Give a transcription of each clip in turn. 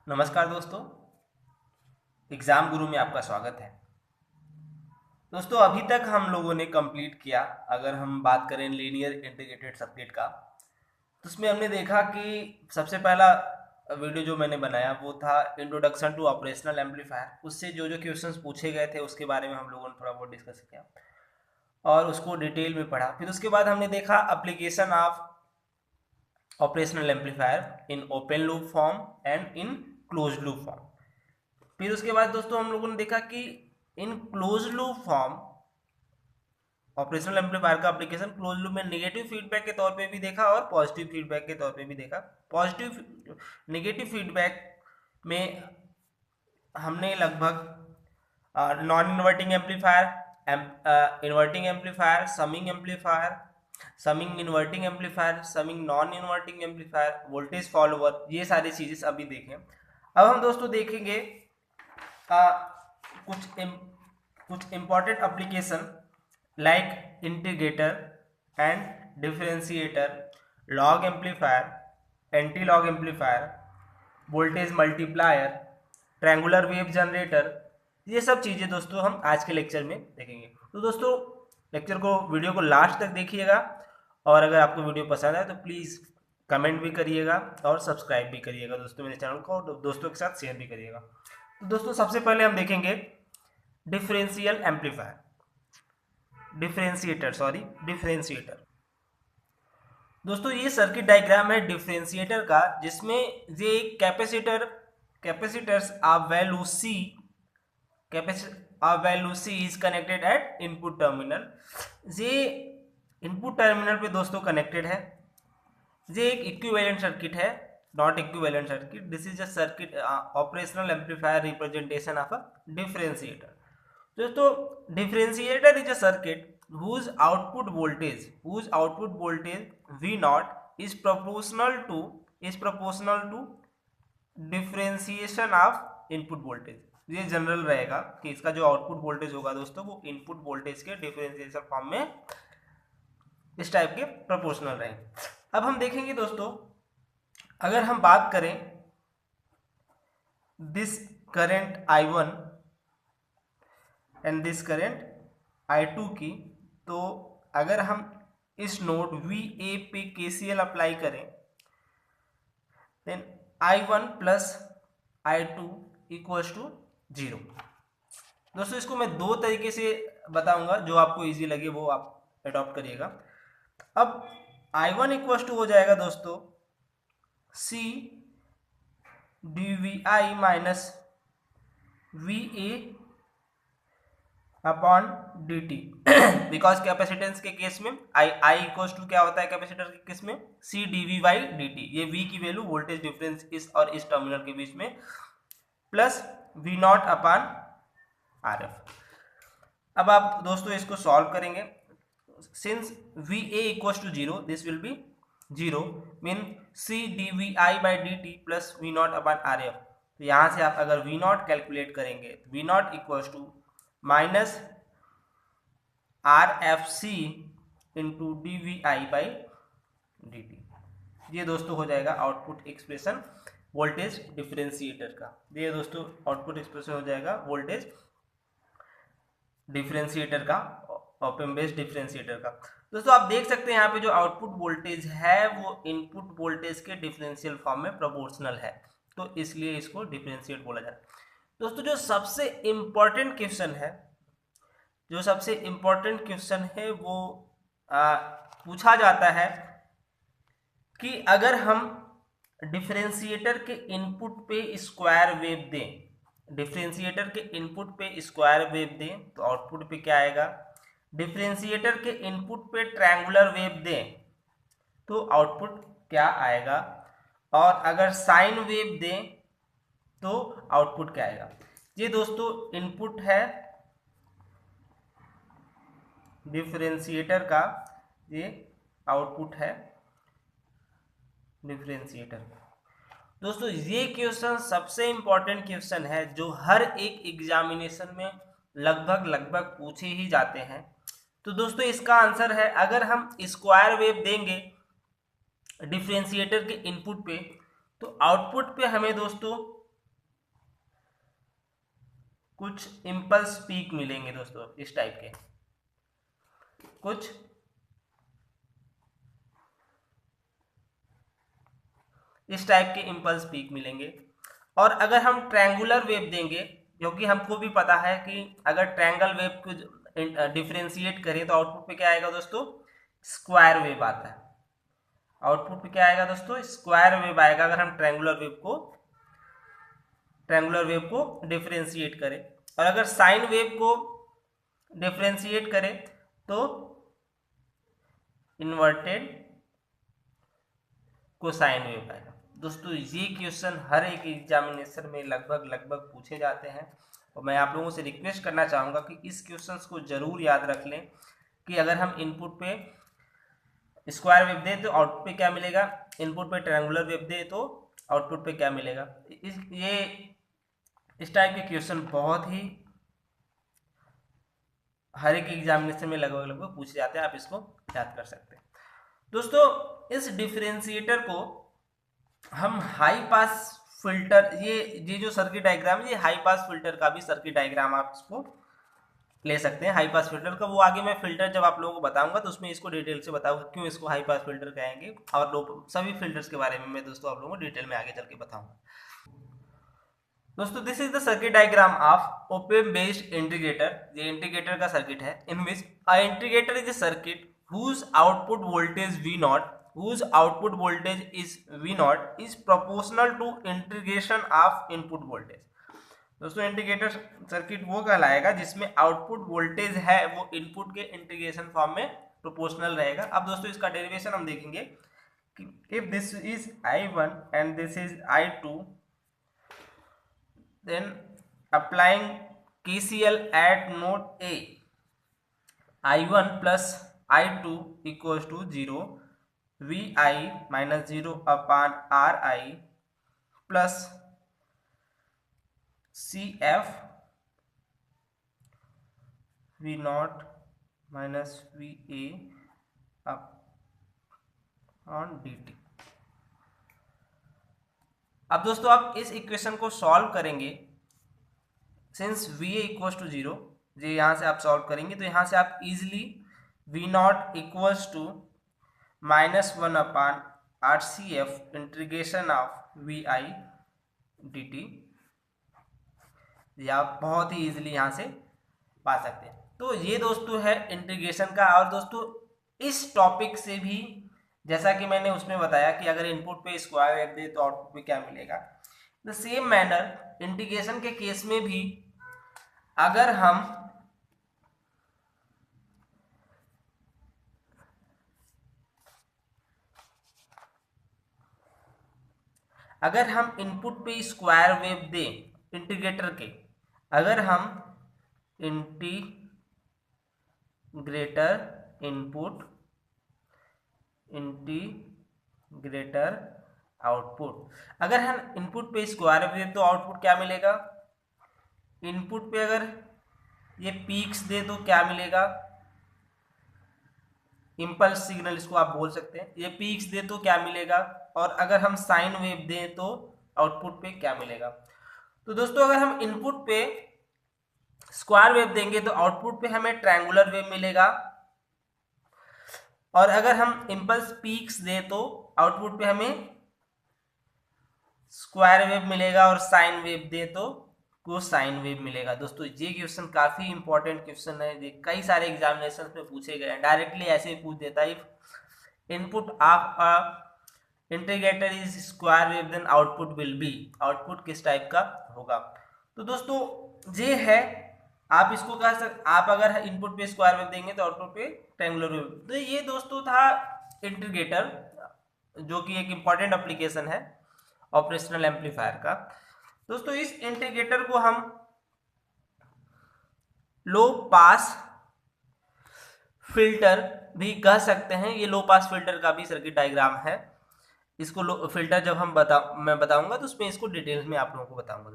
नमस्कार दोस्तों, एग्ज़ाम गुरु में आपका स्वागत है। दोस्तों अभी तक हम लोगों ने कंप्लीट किया, अगर हम बात करें लीनियर इंटीग्रेटेड सर्किट का, तो उसमें हमने देखा कि सबसे पहला वीडियो जो मैंने बनाया वो था इंट्रोडक्शन टू ऑपरेशनल एम्पलीफायर। उससे जो जो क्वेश्चंस पूछे गए थे उसके बारे में हम लोगों ने थोड़ा बहुत डिस्कस किया और उसको डिटेल में पढ़ा। फिर उसके बाद हमने देखा application of operational amplifier in open loop form and in close loop form. फिर उसके बाद दोस्तों हम लोगों ने देखा कि in close loop form operational amplifier का एप्लीकेशन क्लोज लूप में नेगेटिव फीडबैक के तौर पे भी देखा और पॉजिटिव फीडबैक के तौर पे भी देखा। पॉजिटिव नेगेटिव फीडबैक में हमने लगभग non inverting amplifier, inverting amplifier, summing amplifier, summing inverting amplifier, summing non inverting amplifier, voltage follower, ये सारी चीजें अभी देखें। अब हम दोस्तों देखेंगे कुछ कुछ important application like integrator and differentiator, log amplifier, anti log amplifier, voltage multiplier, triangular wave generator. ये सब चीज़ें दोस्तों हम आज के लेक्चर में देखेंगे। तो दोस्तों लेक्चर को, वीडियो को लास्ट तक देखिएगा और अगर आपको वीडियो पसंद आए तो प्लीज़ कमेंट भी करिएगा और सब्सक्राइब भी करिएगा दोस्तों, मेरे चैनल को दोस्तों के साथ शेयर भी करिएगा। तो दोस्तों सबसे पहले हम देखेंगे डिफरेंशियल एम्पलीफायर, डिफरेंशिएटर। दोस्तों ये सर्किट डायग्राम है डिफरेंशिएटर का, जिसमें ये capacitors of value C, is connected at input terminal. ये इनपुट टर्मिनल पे दोस्तों कनेक्टेड है। ये एक इक्विवेलेंट सर्किट है, not equivalent circuit. This is a circuit operational amplifier representation of a differentiator. दोस्तों differentiator is a circuit whose output voltage V naught is proportional to differentiation of input voltage. ये general रहेगा कि इसका जो output voltage होगा दोस्तों वो input voltage के डिफरेंशिएशन फॉर्म में इस टाइप के प्रोपोर्शनल रहेंगे। अब हम देखेंगे दोस्तों, अगर हम बात करें this current I1 and this current I2 की, तो अगर हम इस नोड VA पे KCL अप्लाई करें then I1 plus I2 equals to 0। दोस्तों इसको मैं दो तरीके से बताऊंगा, जो आपको इजी लगे वो आप अडॉप्ट करिएगा। अब I1 इक्वल्स टू हो जाएगा दोस्तों C dVi minus VA upon dt। Because capacitance के केस में I इक्वल्स टू क्या होता है कैपेसिटर के केस में, C dV बाई dt। ये V की वैल्यू वोल्टेज डिफरेंस इस और इस टर्मिनल के बीच में, plus V not upon RF। अब आप दोस्तों इसको सॉल्व करेंगे। Since VA equals to 0, this will be 0, mean C dVi by dt plus V not upon RF। तो यहाँ से आप अगर V नॉट कैलकुलेट करेंगे, V not equals to minus RFC into DVi by dt। ये दोस्तों हो जाएगा आउटपुट एक्सप्रेशन वोल्टेज डिफरेंशिएटर का। ये दोस्तों आउटपुट एक्सप्रेशन हो जाएगा वोल्टेज डिफरेंशिएटर का, ओपन बेस्ड डिफरेंशिएटर का। दोस्तों आप देख सकते हैं यहाँ पे जो आउटपुट वोल्टेज है वो इनपुट वोल्टेज के डिफरेंशियल फॉर्म में प्रोपोर्शनल है, तो इसलिए इसको डिफरेंशिएट बोला जाता है। दोस्तों जो सबसे इम्पोर्टेंट क्वेश्चन है वो पूछा जाता है कि अगर हम डिफरेंशिएटर के इनपुट पे स्क्वायर वेव दें, तो आउटपुट पे क्या आएगा। डिफरेंशिएटर के इनपुट पे ट्रायंगुलर वेव दें तो आउटपुट क्या आएगा, और अगर साइन वेव दें तो आउटपुट क्या आएगा। ये दोस्तों इनपुट है डिफरेंशिएटर का, ये आउटपुट है डिफरेंशिएटर का। दोस्तों ये क्वेश्चन सबसे इंपॉर्टेंट क्वेश्चन है जो हर एक एग्जामिनेशन में लगभग पूछे ही जाते हैं। तो दोस्तों इसका आंसर है, अगर हम स्क्वायर वेव देंगे डिफरेंशिएटर के इनपुट पे तो आउटपुट पे हमें दोस्तों कुछ इम्पल्स पीक मिलेंगे दोस्तों, इस टाइप के कुछ इस टाइप के इम्पल्स पीक मिलेंगे। और अगर हम ट्रायंगुलर वेव देंगे, क्योंकि हमको भी पता है कि अगर ट्रायंगल वेव को डिफरेंशिएट करें तो आउटपुट पे क्या आएगा दोस्तों, स्क्वायर वेव आता है। आउटपुट पे क्या आएगा दोस्तों, स्क्वायर वेव आएगा अगर हम ट्रायंगुलर वेव को डिफरेंशिएट करें। और अगर साइन वेव को डिफरेंशिएट करें तो इन्वर्टेड कोसाइन वेव आएगा। दोस्तों ये क्वेश्चन हर एक एग्जामिनेशन में लगभग पूछे जाते हैं, और मैं आप लोगों से रिक्वेस्ट करना चाहूँगा कि इस क्वेश्चन को जरूर याद रख लें कि अगर हम इनपुट पे स्क्वायर वेव दें तो आउटपुट पे क्या मिलेगा, इनपुट पे ट्रायंगुलर वेव दे तो आउटपुट पे क्या मिलेगा। इस टाइप के क्वेश्चन बहुत ही हर एक एग्जामिनेशन में लगभग पूछे जाते हैं, आप इसको याद कर सकते हैं। दोस्तों इस डिफरेंशिएटर को हम हाई पास फिल्टर, ये जो सर्किट डायग्राम है, ये हाई पास फिल्टर का भी सर्किट डायग्राम आप इसको ले सकते हैं। हाई पास फिल्टर का वो आगे मैं फिल्टर जब आप लोगों को बताऊंगा तो उसमें इसको डिटेल से बताऊंगा क्यों इसको हाई पास फिल्टर कहेंगे, और सभी फिल्टर्स के बारे में मैं दोस्तों आप लोगों को डिटेल में आगे चल के बताऊंगा। दोस्तों this is the circuit diagram of op amp based integrator. ये इंटीग्रेटर का सर्किट है, in which a integrator is a circuit whose output voltage is V naught is proportional to integration of input voltage। दोस्तों integrator circuit वो कहलाएगा जिसमें output voltage है वो input के इंटीग्रेशन फॉर्म में प्रोपोर्शनल रहेगा। अब दोस्तों इसका डेरिवेशन हम देखेंगे कि if this is I1 and this is I2, then applying KCL at node A, I1 plus I2 equals to 0, VI minus 0 upon RI plus CF V naught minus VA upon DT। अब दोस्तों आप इस equation को solve करेंगे, since VA equals to 0, ये यहाँ से आप सॉल्व करेंगे तो यहाँ से आप easily V not equals to -1 upon RCF integration of VI DT, ये आप बहुत ही इजिली यहाँ से पा सकते हैं। तो ये दोस्तों है इंटीग्रेशन का। और दोस्तों इस टॉपिक से भी जैसा कि मैंने उसमें बताया कि अगर इनपुट पे स्क्वायर वेव दे तो आउटपुट पे क्या मिलेगा, द सेम मैनर इंटीग्रेशन के केस में भी अगर हम इनपुट पे स्क्वायर वेव दें इंटीग्रेटर के, अगर हम इंटीग्रेटर आउटपुट, अगर हम इनपुट पे स्क्वायर वेव दें तो आउटपुट क्या मिलेगा, इनपुट पे अगर ये पीक्स दे तो क्या मिलेगा, इम्पल्स सिग्नल इसको आप बोल सकते हैं, ये पीक्स दे तो क्या मिलेगा, और अगर हम साइन वेव दें तो आउटपुट पे क्या मिलेगा। तो दोस्तों अगर हम इनपुट पे स्क्वायर वेव देंगे तो आउटपुट पे हमें ट्रायंगुलर वेव मिलेगा, और अगर हम इम्पल्स पीक्स दें तो आउटपुट पे हमें स्क्वायर वेव मिलेगा, और साइन वेव दे तो कोसाइन वेव मिलेगा। दोस्तों ये क्वेश्चन काफी इंपॉर्टेंट क्वेश्चन है, कई सारे एग्जामिनेशन में पूछे गए हैं, डायरेक्टली ऐसे ही पूछ देता है input of a integrator is square wave then output will be, output किस टाइप का होगा। तो दोस्तों ये है, आप इसको कह सकते, आप अगर इनपुट पे स्क्वायर वेव देंगे तो आउटपुट पे ट्रायंगुलर वेव। तो ये दोस्तों था इंटीग्रेटर, जो कि एक इंपॉर्टेंट एप्लीकेशन है ऑपरेशनल एम्पलीफायर का। दोस्तों इस इंटीग्रेटर को हम लो पास फिल्टर भी कह सकते हैं, ये लो पास फिल्टर का भी सर्किट डायग्राम है। इसको फिल्टर जब मैं बताऊंगा तो उसमें इसको डिटेल्स में आप लोगों को बताऊंगा।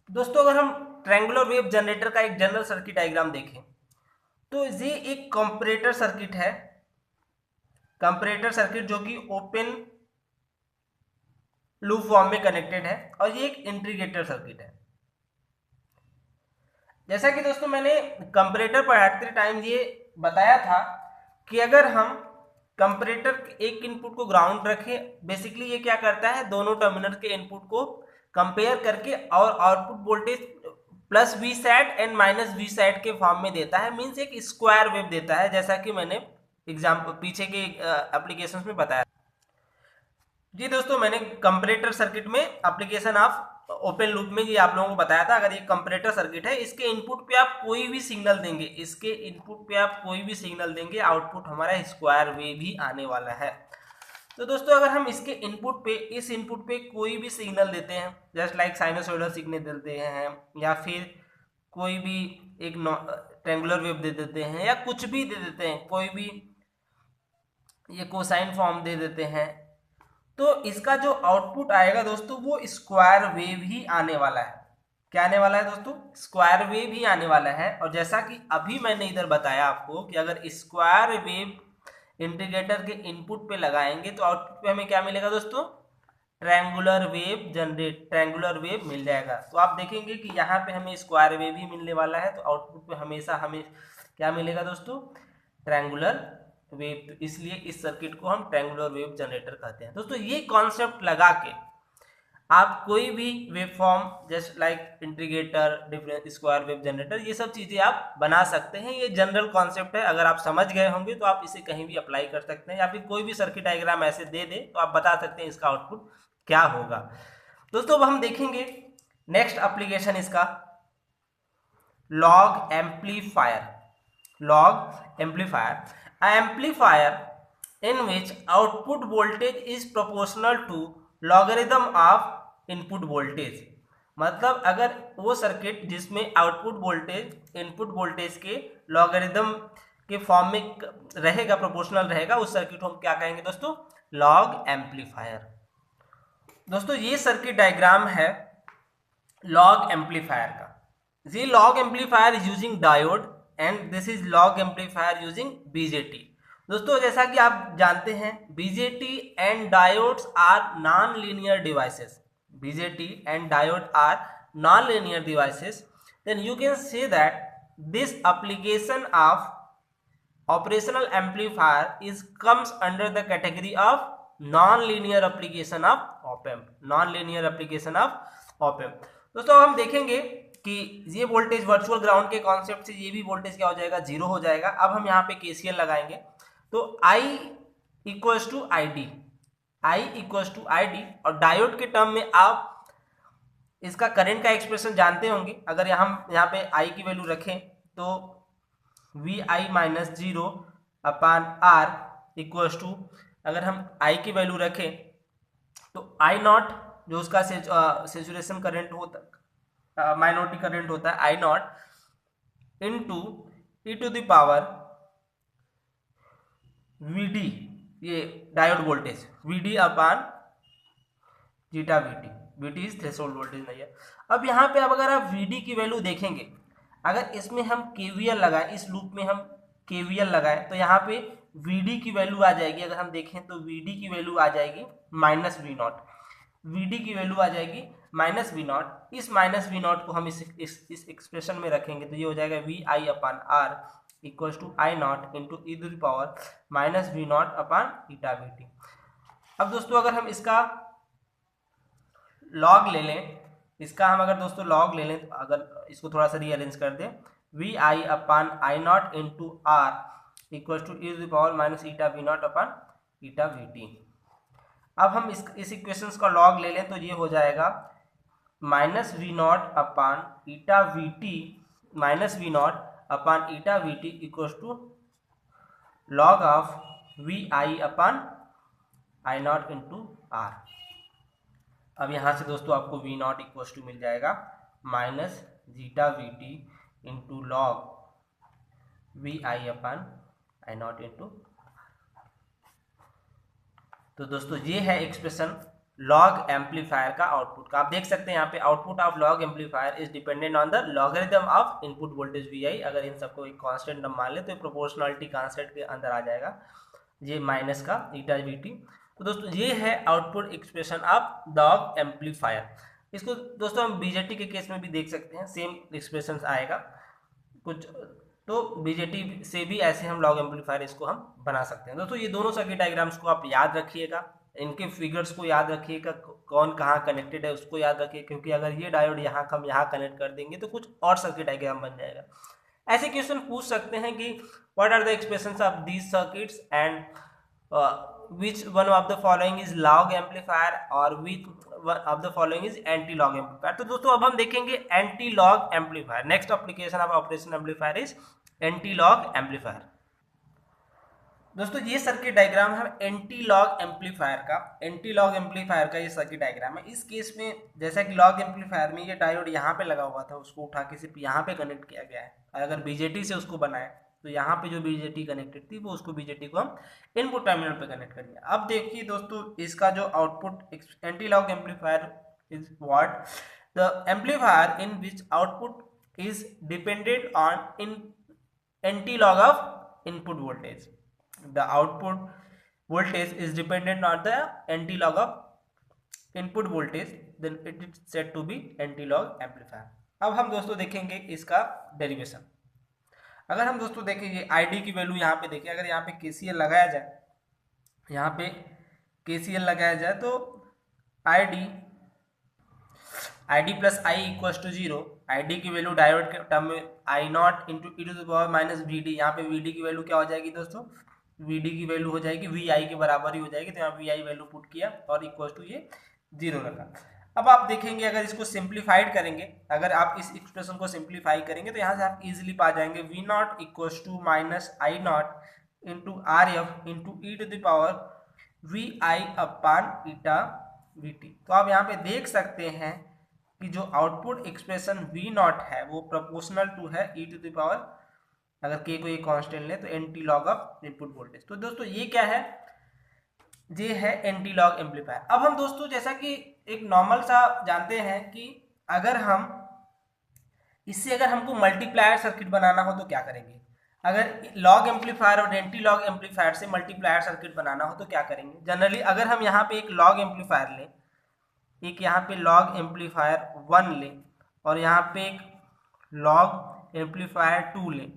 दोस्तों अगर हम ट्रायंगुलर वेव जनरेटर का एक जनरल सर्किट डायग्राम देखें तो ये एक कंपैरेटर सर्किट है, कंपैरेटर सर्किट जो कि ओपन लूप फॉर्म में कनेक्टेड है, और ये एक इंटीग्रेटर सर्किट है। जैसा कि दोस्तों मैंने कंपैरेटर पढ़ाते टाइम ये बताया था कि अगर हम कंपैरेटर एक इनपुट को ग्राउंड रखें, बेसिकली ये क्या करता है, दोनों टर्मिनल के इनपुट को कंपेयर करके और output voltage plus V sat and minus V sat के फॉर्म में देता है, मीन्स एक स्क्वायर वेव देता है, जैसा कि मैंने एग्जाम्पल पीछे के एप्लीकेशन में बताया। जी दोस्तों, मैंने कंपैरेटर सर्किट में एप्लीकेशन ऑफ ओपन लूप में ये आप लोगों को बताया था। अगर ये कंपैरेटर सर्किट है, इसके इनपुट पे आप कोई भी सिग्नल देंगे, इसके इनपुट पे आप कोई भी सिग्नल देंगे, आउटपुट हमारा स्क्वायर वेव ही आने वाला है। तो दोस्तों अगर हम इसके इनपुट पे, इस इनपुट पे कोई भी सिग्नल देते हैं, जस्ट लाइक साइनोसॉइडल सिग्नल देते हैं, या फिर कोई भी एक ट्रायंगुलर वेव दे देते हैं, या कुछ भी दे देते हैं, कोई भी ये कोसाइन फॉर्म दे देते हैं, तो इसका जो आउटपुट आएगा दोस्तों वो स्क्वायर वेव ही आने वाला है। क्या आने वाला है दोस्तों? स्क्वायर वेव ही आने वाला है। और जैसा कि अभी मैंने इधर बताया आपको कि अगर स्क्वायर वेव इंटीग्रेटर के इनपुट पे लगाएंगे तो आउटपुट पे हमें क्या मिलेगा दोस्तों? ट्रायंगुलर वेव मिल जाएगा। तो आप देखेंगे कि यहाँ पे हमें स्क्वायर वेव ही मिलने वाला है, तो आउटपुट पे हमेशा हमें क्या मिलेगा दोस्तों? Triangular wave. तो इसलिए इस सर्किट को हम ट्रायंगुलर वेव जनरेटर कहते हैं। दोस्तों ये कॉन्सेप्ट लगा के आप कोई भी wave form, just like integrator, difference, square wave generator, ये सब चीजें आप बना सकते हैं। ये जनरल कॉन्सेप्ट है, अगर आप समझ गए होंगे तो आप इसे कहीं भी अप्लाई कर सकते हैं, या फिर कोई भी सर्किट डायग्राम ऐसे दे दे तो आप बता सकते हैं इसका आउटपुट क्या होगा। दोस्तों अब हम देखेंगे नेक्स्ट एप्लीकेशन इसका, log amplifier. Log amplifier, a amplifier in which output voltage is proportional to logarithm of input voltage। मतलब अगर वो सर्किट जिसमें आउटपुट वोल्टेज इनपुट वोल्टेज के लॉगरिथम के फॉर्म में रहेगा, प्रोपोर्शनल रहेगा, उस सर्किट को हम क्या कहेंगे दोस्तों? Log amplifier. दोस्तों ये सर्किट डायग्राम है लॉग एम्पलीफायर का। ये log amplifier is using diode and this is log amplifier using BJT. दोस्तों जैसा कि आप जानते हैं, BJT and diodes are non linear devices. BJT and diode are non linear devices. Then you can say that this application of operational amplifier is comes under the category of non-linear application of op-amp। non-linear application of op-amp। दोस्तों हम देखेंगे कि ये voltage virtual ground के concept से ये भी voltage क्या हो जाएगा? जीरो हो जाएगा। अब हम यहाँ पे केसीएल लगाएंगे तो I equals to I D, I equals to I D. और डायोड के टर्म में आप इसका करंट का एक्सप्रेशन जानते होंगे। अगर हम यहाँ पे I की वैल्यू रखें तो V I minus zero upon R equals to, अगर हम I की वैल्यू रखें तो आई नॉट, जो उसका सेचुरेशन करंट होता, माइनॉरिटी करंट होता है, I not into e to the power V D, ये diode voltage, V D upon zeta V T. V T is threshold voltage नहीं है। अब यहाँ पे अब अगर आप वी डी की वैल्यू देखेंगे, अगर इसमें हम केवीएल लगाएं, इस लूप में हम केवीएल लगाएं तो यहाँ पे वीडी की वैल्यू आ जाएगी। अगर हम देखें तो वीडी की वैल्यू आ जाएगी माइनस वी नॉट, वीडी की वैल्यू आ जाएगी माइनस वी नॉट। इस माइनस वी नॉट को हम इस एक्सप्रेशन में रखेंगे तो ये हो जाएगा V I upon R equals to I not into e to the power minus V not upon eta V T. अब दोस्तों अगर हम इसका लॉग ले लें, इसका हम अगर दोस्तों लॉग ले लें, तो अगर इसको थोड़ा सा रीअरेंज कर दें, V I upon I not into R equal to e to the power minus eta V not upon eta V T. अब हम इस इक्वेशन का लॉग ले लें तो ये हो जाएगा minus V not upon eta V T, minus V not upon eta V T equal to log of V I upon I not into R. अब यहाँ से दोस्तों आपको वी नॉट इक्वल टू मिल जाएगा minus zeta V T into log V I upon I not into. तो दोस्तों ये है एक्सप्रेशन लॉग एम्पलीफायर का आउटपुट का। आप देख सकते हैं यहाँ पे output of log amplifier is dependent on the logarithm of input voltage V I. अगर इन सबको एक कांस्टेंट हम मान ले तो प्रोपोर्शनलिटी कांस्टेंट के अंदर आ जाएगा ये माइनस का ईटा वी टी। तो दोस्तों ये है output expression of log amplifier. इसको दोस्तों हम बीजेटी के केस में भी देख सकते हैं, सेम एक्सप्रेशन आएगा कुछ। तो बीजेटी से भी ऐसे हम लॉग एम्पलीफायर इसको हम बना सकते हैं। दोस्तों ये दोनों सर्किट डायग्राम्स को आप याद रखिएगा, इनके फिगर्स को याद रखिएगा, कौन कहाँ कनेक्टेड है उसको याद रखिए, क्योंकि अगर ये डायोड यहाँ हम यहाँ कनेक्ट कर देंगे तो कुछ और सर्किट डायग्राम बन जाएगा। ऐसे क्वेश्चन पूछ सकते हैं कि what are the expressions of these circuits and which one of the following is log amplifier or which one of the following is anti log amplifier। तो दोस्तों अब हम देखेंगे anti log amplifier. Next application of operation amplifier is anti log amplifier. दोस्तों ये circuit diagram है anti log amplifier का। Anti log amplifier का ये सर्किट डायग्राम है। इस केस में जैसा कि लॉग एम्पलीफायर में ये डायोड यहाँ पे लगा हुआ था, उसको उठा के सिर्फ यहाँ पे कनेक्ट किया गया है, और अगर बीजेटी से उसको बनाए तो यहाँ पे जो बीजेटी कनेक्टेड थी वो उसको बीजेटी को हम इनपुट टर्मिनल पे कनेक्ट कर दिया। अब देखिए दोस्तों इसका जो output anti log amplifier is what the amplifier in which output is dependent on in anti log of input voltage. The output voltage is dependent on the anti-log of input voltage, then it is said to be anti-log amplifier। अब हम दोस्तों देखेंगे इसका derivation. अगर हम दोस्तों देखेंगे ID की वैल्यू यहाँ पे देखिए, अगर यहाँ पे KCL लगाया जाए, यहाँ पे KCL लगाया जाए तो ID plus I equal to 0। ID की वैल्यू डायोड के टर्म में I not into e to the power minus VD। यहाँ पे VD की वैल्यू क्या हो जाएगी दोस्तों, VD की वैल्यू हो जाएगी VI के बराबर ही हो जाएगी, तो यहाँ VI वैल्यू पुट किया और इक्वल टू ये 0 रखा। अब आप देखेंगे अगर इसको सिंप्लीफाइड करेंगे, अगर आप इस एक्सप्रेशन को सिंप्लीफाई करेंगे तो यहाँ से आप इजीली पा जाएंगे V not equal to minus I not into RF into e to the power VI upon eta VT। तो आप यहाँ पे देख सकते हैं कि जो आउटपुट एक्सप्रेशन V नॉट है वो प्रोपोर्शनल टू है ई टू द पावर, अगर k को ये कांस्टेंट ले तो anti log of input voltage. तो दोस्तों ये क्या है, ये है एंटी लॉग एम्पलीफायर। अब हम दोस्तों जैसा कि एक नॉर्मल सा जानते हैं कि अगर हम इससे अगर हमको मल्टीप्लायर सर्किट बनाना हो तो क्या करेंगे, अगर लॉग एम्पलीफायर और एंटी लॉग एम्पलीफायर से मल्टीप्लायर सर्किट बनाना हो तो क्या करेंगे। जनरली अगर हम यहाँ पे एक लॉग एम्पलीफायर लें, एक यहाँ पे लॉग एम्पलीफायर 1 लें और यहाँ पे एक लॉग एम्पलीफायर 2 लें,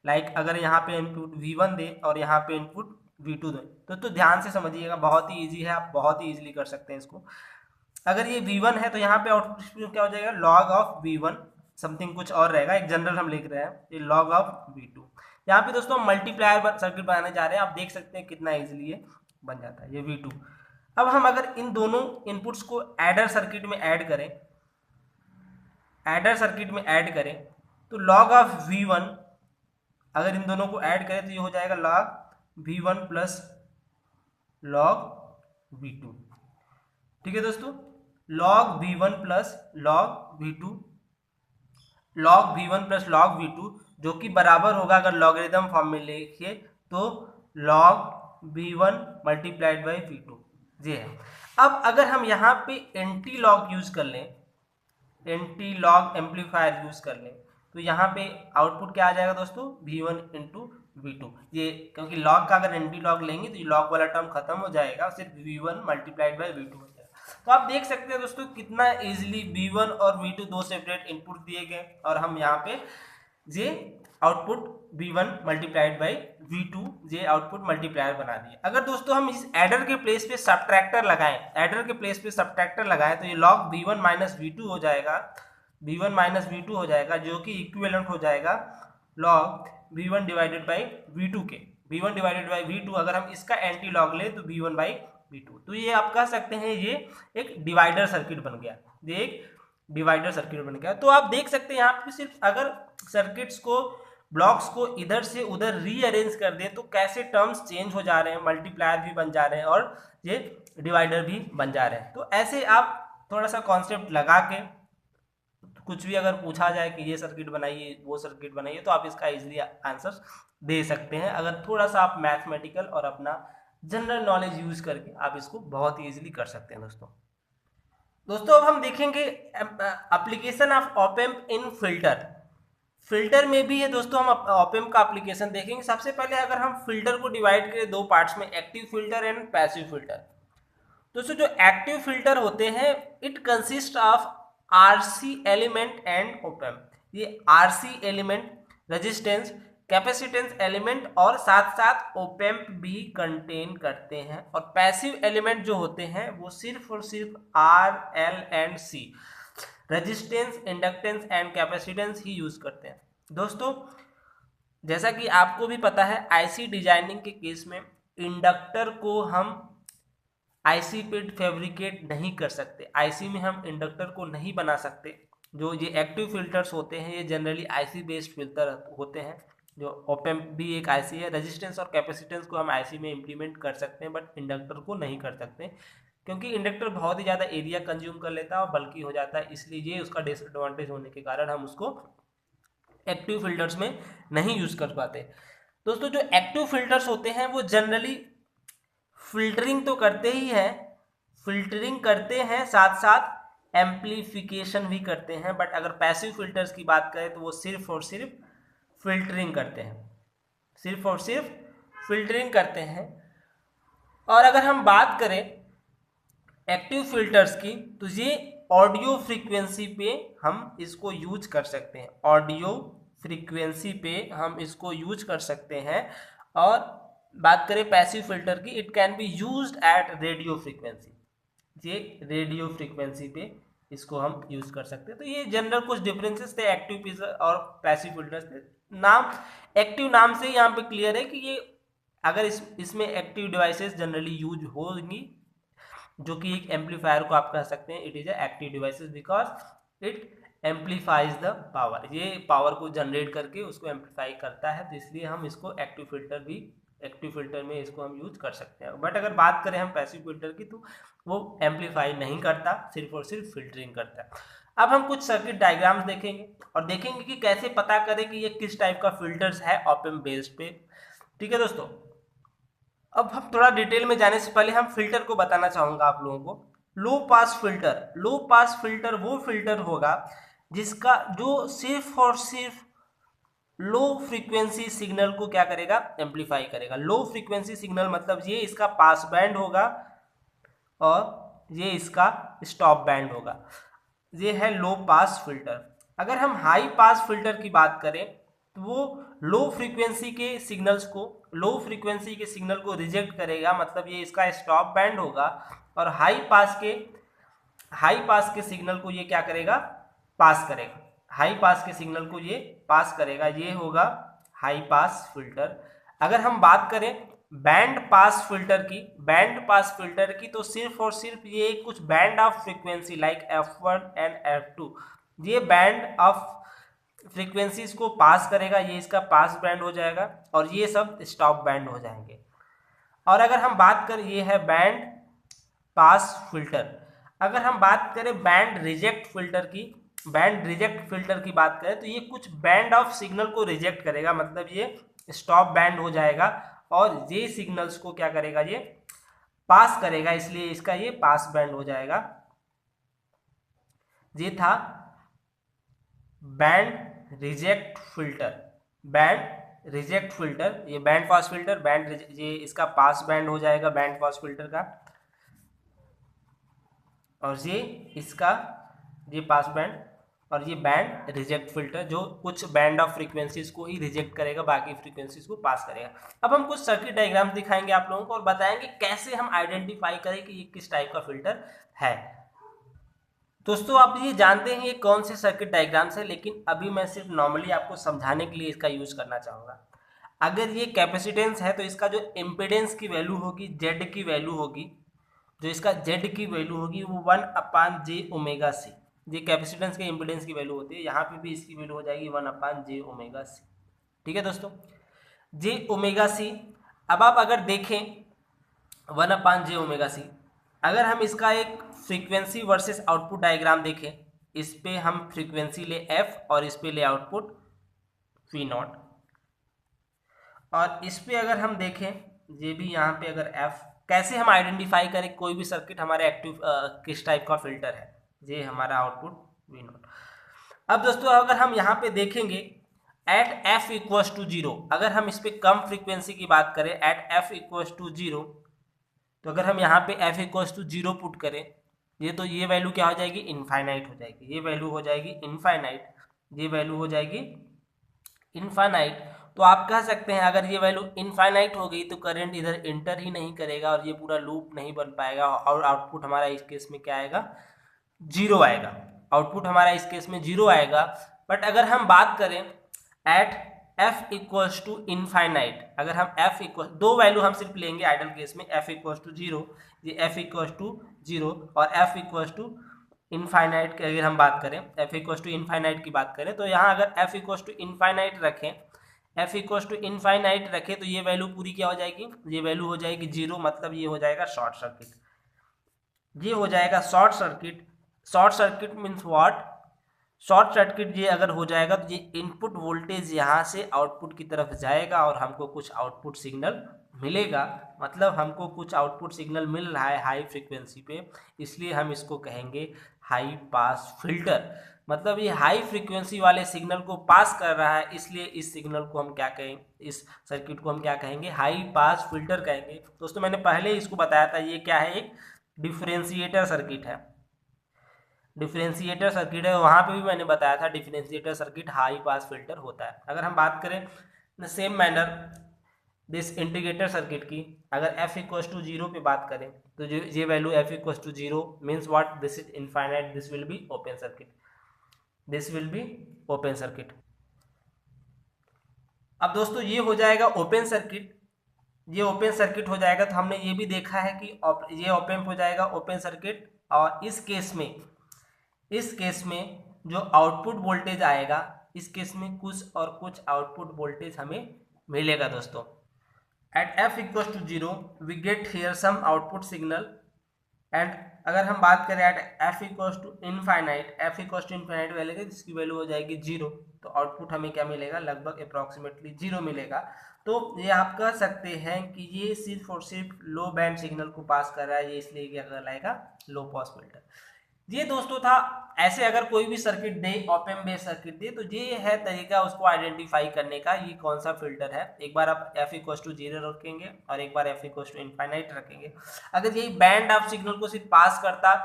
लाइक अगर यहाँ पे इनपुट V1 दे और यहाँ पे इनपुट V2 दे, तो ध्यान से समझिएगा, बहुत ही इजी है, आप बहुत ही इजीली कर सकते हैं इसको। अगर ये V1 है तो यहाँ पे आउटपुट क्या हो जाएगा, लॉग ऑफ V1 समथिंग कुछ और रहेगा, एक जनरल हम लिख रहे हैं, ये लॉग ऑफ V2। यहाँ पे दोस्तों हम मल्टीप्लायर सर्किट बनाने जा रहे हैं, आप देख सकते हैं कितना इजीली ये बन जाता है, ये V2। अब हम अगर इन दोनों इनपुट्स को एडर सर्किट में ऐड करें, एडर सर्किट में ऐड करें तो लॉग ऑफ V1 अगर इन दोनों को ऐड करें तो ये हो जाएगा log V1 plus log V2। ठीक है दोस्तों, log V1 plus log V2, log V1 plus log V2 जो कि बराबर होगा, अगर लॉगरिथम फॉर्म में लिखिए तो log V1 multiplied by V2 ये है। अब अगर हम यहाँ पे एंटी लॉग यूज कर लें, एंटी लॉग एम्पलीफायर यूज कर लें तो यहाँ पे आउटपुट क्या आ जाएगा दोस्तों, V1 इंटू V2। ये क्योंकि लॉग का अगर एंटी लॉग लेंगे तो ये लॉग वाला टर्म खत्म हो जाएगा, सिर्फ V1 मल्टीप्लाइड बाई V2 हो जाएगा। तो आप देख सकते हैं दोस्तों कितना इजीली V1 और V2 दो सेपरेट इनपुट दिए गए और हम यहाँ पे ये output V1 multiplied by V2 ये आउटपुट मल्टीप्लायर बना दिए। अगर दोस्तों हम इस एडर के प्लेस पे सब्ट्रैक्टर लगाएं, एडर के प्लेस पे सब्ट्रैक्टर लगाएं तो ये लॉग V1 माइनस V2 हो जाएगा, V1 माइनस V2 हो जाएगा, जो कि इक्विवेलेंट हो जाएगा log V1 divided by V2 के। V1 डिवाइडेड बाई V2 अगर हम इसका एंटी लॉग लें तो V1 बाई V2। तो ये आप कह सकते हैं ये एक डिवाइडर सर्किट बन गया, ये एक डिवाइडर सर्किट बन गया। तो आप देख सकते हैं यहाँ पे सिर्फ अगर सर्किट्स को, ब्लॉक्स को इधर से उधर रीअरेंज कर दे तो कैसे टर्म्स चेंज हो जा रहे हैं, मल्टीप्लायर भी बन जा रहे हैं और ये डिवाइडर भी बन जा रहे हैं। तो ऐसे आप थोड़ा सा कॉन्सेप्ट लगा के कुछ भी अगर पूछा जाए कि ये सर्किट बनाइए, वो सर्किट बनाइए, तो आप इसका इजीली आंसर दे सकते हैं, अगर थोड़ा सा आप मैथमेटिकल और अपना जनरल नॉलेज यूज करके आप इसको बहुत ही इजीली कर सकते हैं दोस्तों। अब हम देखेंगे application of op amp in filter. Filter में भी है दोस्तों, हम ऑप एम्प का एप्लीकेशन देखेंगे। सबसे पहले अगर हम फिल्टर को डिवाइड करें दो पार्ट्स में, active filter and passive filter. दोस्तों जो एक्टिव फिल्टर होते हैं it consist of RC element and op amp. ये RC element, resistance, capacitance element और साथ साथ ओप एम्प भी कंटेन करते हैं। और पैसिव एलिमेंट जो होते हैं वो सिर्फ और सिर्फ R, L and C, resistance, inductance and capacitance ही यूज करते हैं। दोस्तों जैसा कि आपको भी पता है आईसी डिजाइनिंग के केस में इंडक्टर को हम आईसी पे फैब्रिकेट नहीं कर सकते, आईसी में हम इंडक्टर को नहीं बना सकते। जो ये एक्टिव फिल्टर्स होते हैं ये जनरली आईसी बेस्ड फिल्टर होते हैं। जो ओप एम्प भी एक आईसी है। रेजिस्टेंस और कैपेसिटेंस को हम आईसी में इम्प्लीमेंट कर सकते हैं बट इंडक्टर को नहीं कर सकते, क्योंकि इंडक्टर बहुत ही ज़्यादा एरिया कंज्यूम कर लेता है और बल्कि हो जाता है, इसलिए ये उसका डिसएडवांटेज होने के कारण हम उसको एक्टिव फिल्टर्स में नहीं यूज कर पाते। दोस्तों जो एक्टिव फिल्टर्स होते हैं वो जनरली फिल्टरिंग तो करते ही हैं, फिल्टरिंग करते हैं साथ साथ एम्प्लीफिकेशन भी करते हैं। बट अगर पैसिव फिल्टर्स की बात करें तो वो सिर्फ और सिर्फ फिल्टरिंग करते हैं, सिर्फ और सिर्फ फिल्टरिंग करते हैं। और अगर हम बात करें एक्टिव फिल्टर्स की तो ये ऑडियो फ्रीक्वेंसी पे हम इसको यूज कर सकते हैं, ऑडियो फ्रीक्वेंसी पे हम इसको यूज कर सकते हैं। और बात करें पैसिव फिल्टर की, it can be used at radio frequency, ये रेडियो फ्रीक्वेंसी पे इसको हम यूज कर सकते हैं। तो ये जनरल कुछ डिफरेंसेस थे एक्टिव फिल्टर और पैसिव फिल्टर्स थे। नाम एक्टिव नाम से यहाँ पे क्लियर है कि ये अगर इसमें एक्टिव डिवाइसेस जनरली यूज होंगी, जो कि एक एम्पलीफायर को आप कह सकते हैं it is active devices because it amplifies the power, ये पावर को जनरेट करके उसको एम्पलीफाई करता है, तो इसलिए हम इसको एक्टिव फिल्टर भी, एक्टिव फिल्टर में इसको हम यूज कर सकते हैं। बट अगर बात करें हम पैसिव फिल्टर की तो वो एम्पलीफाई नहीं करता, सिर्फ और सिर्फ फिल्टरिंग करता है। अब हम कुछ सर्किट डायग्राम्स देखेंगे और देखेंगे कि कैसे पता करें कि ये किस टाइप का फिल्टर्स है ऑप एम्प बेस्ड पे। ठीक है दोस्तों, अब हम थोड़ा डिटेल में जाने से पहले हम फिल्टर को बताना चाहूंगा आप लोगों को। लो पास फिल्टर, लो पास फिल्टर वो फिल्टर होगा जिसका जो सिर्फ और सिर्फ लो फ्रीक्वेंसी सिग्नल को क्या करेगा, एम्पलीफाई करेगा। लो फ्रीक्वेंसी सिग्नल मतलब ये इसका पास बैंड होगा और ये इसका स्टॉप बैंड होगा, ये है लो पास फिल्टर। अगर हम हाई पास फिल्टर की बात करें तो वो लो फ्रीक्वेंसी के सिग्नल्स को, लो फ्रीक्वेंसी के सिग्नल को रिजेक्ट करेगा, मतलब ये इसका स्टॉप बैंड होगा। और हाई पास के सिग्नल को ये क्या करेगा, पास करेगा, हाई पास के सिग्नल को ये पास करेगा, ये होगा हाई पास फिल्टर। अगर हम बात करें बैंड पास फिल्टर की, बैंड पास फिल्टर की तो सिर्फ और सिर्फ ये कुछ band of frequency like F1 and F2, ये बैंड ऑफ फ्रीक्वेंसीज को पास करेगा, ये इसका पास बैंड हो जाएगा और ये सब स्टॉप बैंड हो जाएंगे। और अगर हम बात करें, ये है बैंड पास फिल्टर। अगर हम बात करें बैंड रिजेक्ट फिल्टर की, बैंड रिजेक्ट फिल्टर की बात करें तो ये कुछ बैंड ऑफ सिग्नल को रिजेक्ट करेगा, मतलब ये स्टॉप बैंड हो जाएगा और ये सिग्नल्स को क्या करेगा, ये पास करेगा, इसलिए इसका ये पास बैंड हो जाएगा। ये था band reject filter, band reject filter, ये बैंड पास फिल्टर, बैंड ये इसका पास बैंड हो जाएगा बैंड पास फिल्टर का, और ये इसका ये पास बैंड, और ये बैंड रिजेक्ट फिल्टर जो कुछ बैंड ऑफ फ्रीक्वेंसीज को ही रिजेक्ट करेगा, बाकी फ्रीक्वेंसीज को पास करेगा। अब हम कुछ सर्किट डायग्राम्स दिखाएंगे आप लोगों को और बताएंगे कैसे हम आइडेंटिफाई करें कि ये किस टाइप का फिल्टर है। दोस्तों आप ये जानते हैं ये कौन से सर्किट डायग्राम्स है, लेकिन अभी मैं सिर्फ नॉर्मली आपको समझाने के लिए इसका यूज करना चाहूँगा। अगर ये कैपेसिटेंस है तो इसका जो इम्पिडेंस की वैल्यू होगी, जेड की वैल्यू होगी, जो इसका जेड की वैल्यू होगी वो 1/j⍵c, ये कैपेसिटेंस के इम्पिडेंस की वैल्यू होती है। यहाँ पे भी इसकी वैल्यू हो जाएगी 1/j⍵c। ठीक है दोस्तों, j⍵c। अब आप अगर देखें 1/j⍵c, अगर हम इसका एक फ्रीक्वेंसी वर्सेस आउटपुट डायग्राम देखें, इस पे हम फ्रीक्वेंसी ले f और इस पे ले आउटपुट V0, और इस पे अगर हम देखें ये भी यहाँ पे अगर f, कैसे हम आइडेंटिफाई करें कोई भी सर्किट हमारे एक्टिव किस टाइप का फिल्टर है, ये हमारा आउटपुट V0। अब दोस्तों अगर हम यहाँ पे देखेंगे एट f = 0, अगर हम इस पे कम फ्रीक्वेंसी की बात करें एट f = 0, तो अगर हम यहाँ पे f इक्वल्स टू 0 पुट करें, ये वैल्यू क्या हो जाएगी, इनफाइनाइट हो जाएगी, ये वैल्यू हो जाएगी इनफाइनाइट, ये वैल्यू हो जाएगी इनफाइनाइट। तो आप कह सकते हैं अगर ये वैल्यू इनफाइनाइट हो गई तो करंट इधर इंटर ही नहीं करेगा और ये पूरा लूप नहीं बन पाएगा और आउटपुट हमारा इस केस में क्या आएगा, 0 आएगा। आउटपुट हमारा इस केस में 0 आएगा। बट अगर हम बात करें at f equals to infinite, अगर हम f इक्वल, दो वैल्यू हम सिर्फ लेंगे आइडल केस में, f इक्वल्स टू 0, ये f इक्वल्स टू 0 और f इक्वल्स टू इनफाइनाइट की अगर हम बात करें, f इक्वल्स टू इनफाइनाइट की बात करें, तो यहाँ अगर f इक्वल्स टू इनफाइनाइट रखें, f इक्वल्स टू इनफाइनाइट रखें तो ये वैल्यू पूरी क्या हो जाएगी, ये वैल्यू हो जाएगी 0, मतलब ये हो जाएगा शॉर्ट सर्किट, ये हो जाएगा short circuit. Short circuit means what, short circuit ये अगर हो जाएगा तो ये इनपुट वोल्टेज यहाँ से आउटपुट की तरफ जाएगा और हमको कुछ आउटपुट सिग्नल मिलेगा, मतलब हमको कुछ आउटपुट सिग्नल मिल रहा है हाई फ्रीक्वेंसी पे, इसलिए हम इसको कहेंगे हाई पास फिल्टर। मतलब ये हाई फ्रीक्वेंसी वाले सिग्नल को पास कर रहा है, इसलिए इस सिग्नल को हम क्या कहेंगे, इस सर्किट को हम क्या कहेंगे, हाई पास फिल्टर कहेंगे। दोस्तों मैंने पहले ही इसको बताया था, ये क्या है, एक डिफरेंशिएटर सर्किट है, डिफरेंशिएटर सर्किट है, वहाँ पे भी मैंने बताया था differentiator circuit high pass filter होता है। अगर हम बात करें the same manner this integrator circuit की, अगर f इक्वल्स टू 0 पे बात करें तो ये value f equals to 0 means what, this is infinite, this will be open circuit, this will be open circuit. अब दोस्तों ये हो जाएगा ओपन सर्किट, ये ओपन सर्किट हो जाएगा तो हमने ये भी देखा है कि ये ओपन हो जाएगा ओपन सर्किट, और इस केस में जो आउटपुट वोल्टेज आएगा, इस केस में कुछ और कुछ आउटपुट वोल्टेज हमें मिलेगा दोस्तों। At f equals to 0 we get here some output signal, and अगर हम बात करें at f equals to infinite, f equals to infinite value जिसकी वैल्यू हो जाएगी 0, तो आउटपुट हमें क्या मिलेगा, लगभग अप्रॉक्सीमेटली 0 मिलेगा। तो ये आप कह सकते हैं कि ये सिर्फ और सिर्फ लो बैंड सिग्नल को पास कर रहा है, ये इसलिए क्या कहलाएगा, लो पास फिल्टर। ये दोस्तों था, ऐसे अगर कोई भी सर्किट दे, ऑप एम्प बेस्ड सर्किट दे, तो ये है तरीका उसको आइडेंटिफाई करने का, ये कौन सा फिल्टर है। एक बार आप f इक्वल्स टू 0 रखेंगे और एक बार f इक्वल्स टू इनफाइनाइट रखेंगे। अगर यही बैंड ऑफ सिग्नल को सिर्फ पास करता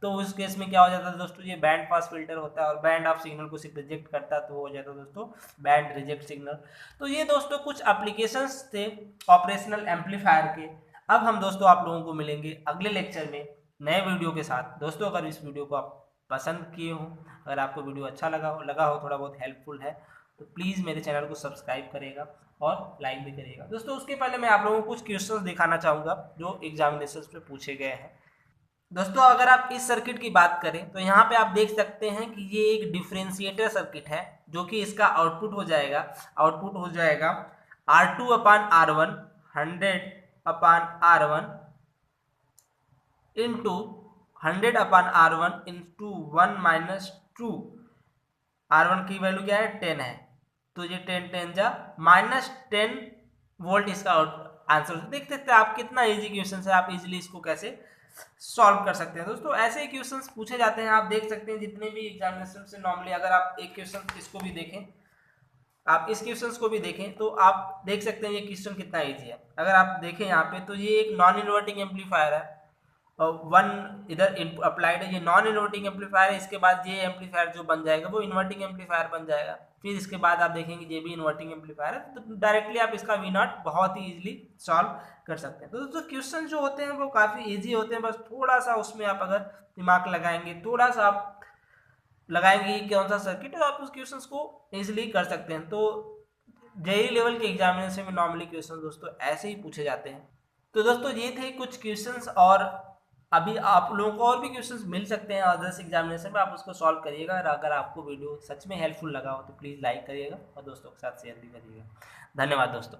तो उस केस में क्या हो जाता है दोस्तों, ये बैंड पास फिल्टर होता है, और बैंड ऑफ सिग्नल को सिर्फ रिजेक्ट करता तो हो जाता दोस्तों बैंड रिजेक्ट सिग्नल। तो ये दोस्तों कुछ एप्लीकेशंस थे ऑपरेशनल एम्पलीफायर के। अब हम दोस्तों आप लोगों को मिलेंगे अगले लेक्चर में नए वीडियो के साथ। दोस्तों अगर इस वीडियो को आप पसंद किए हो, अगर आपको वीडियो अच्छा लगा हो थोड़ा बहुत हेल्पफुल है, तो प्लीज़ मेरे चैनल को सब्सक्राइब करेगा और लाइक भी करिएगा। दोस्तों उसके पहले मैं आप लोगों को कुछ क्वेश्चंस दिखाना चाहूँगा जो एग्जामिनेशंस में पूछे गए हैं। दोस्तों अगर आप इस सर्किट की बात करें तो यहाँ पे आप देख सकते हैं कि ये एक डिफरेंशिएटर सर्किट है, जो कि इसका आउटपुट हो जाएगा R2 अपान R1 100/R1 into 100/R1 into 1 - 2, R1 की वैल्यू क्या है, 10 है, तो ये 10 जा -10 वोल्ट इसका आंसर। देख सकते हैं आप कितना इजी क्वेश्चन है, आप इजीली इसको कैसे सॉल्व कर सकते हैं। दोस्तों ऐसे क्वेश्चंस पूछे जाते हैं, आप देख सकते हैं जितने भी एग्जामिनेशन से नॉर्मली। अगर आप एक क्वेश्चन इसको भी देखें, आप इस क्वेश्चंस को भी देखें तो आप देख सकते हैं ये क्वेश्चन कितना इजी है। अगर आप देखें यहाँ पे तो ये एक नॉन इन्वर्टिंग एम्पलीफायर है, वन इधर अप्लाइड है, ये नॉन इन्वर्टिंग एम्पलीफायर है। इसके बाद ये एम्पलीफायर जो बन जाएगा वो इन्वर्टिंग एम्पलीफायर बन जाएगा। फिर इसके बाद आप देखेंगे ये भी इन्वर्टिंग एम्पलीफायर है, तो डायरेक्टली आप इसका V0 बहुत ही इजीली सॉल्व कर सकते हैं। तो दोस्तों क्वेश्चन जो होते हैं वो काफ़ी इजी होते हैं, बस थोड़ा सा उसमें आप अगर दिमाग लगाएंगे, थोड़ा सा आप लगाएंगे कि कौन सा सर्किट है, आप उस क्वेश्चंस को इजीली कर सकते हैं। तो जेईई लेवल के एग्जामिनेशन में नॉर्मली क्वेश्चन दोस्तों ऐसे ही पूछे जाते हैं। तो दोस्तों ये थे कुछ क्वेश्चंस, और अभी आप लोगों को और भी क्वेश्चंस मिल सकते हैं अदर्स एग्जामिनेशन में, आप उसको सॉल्व करिएगा। अगर आपको वीडियो सच में हेल्पफुल लगा हो तो प्लीज़ लाइक करिएगा और दोस्तों के साथ शेयर भी करिएगा। धन्यवाद दोस्तों।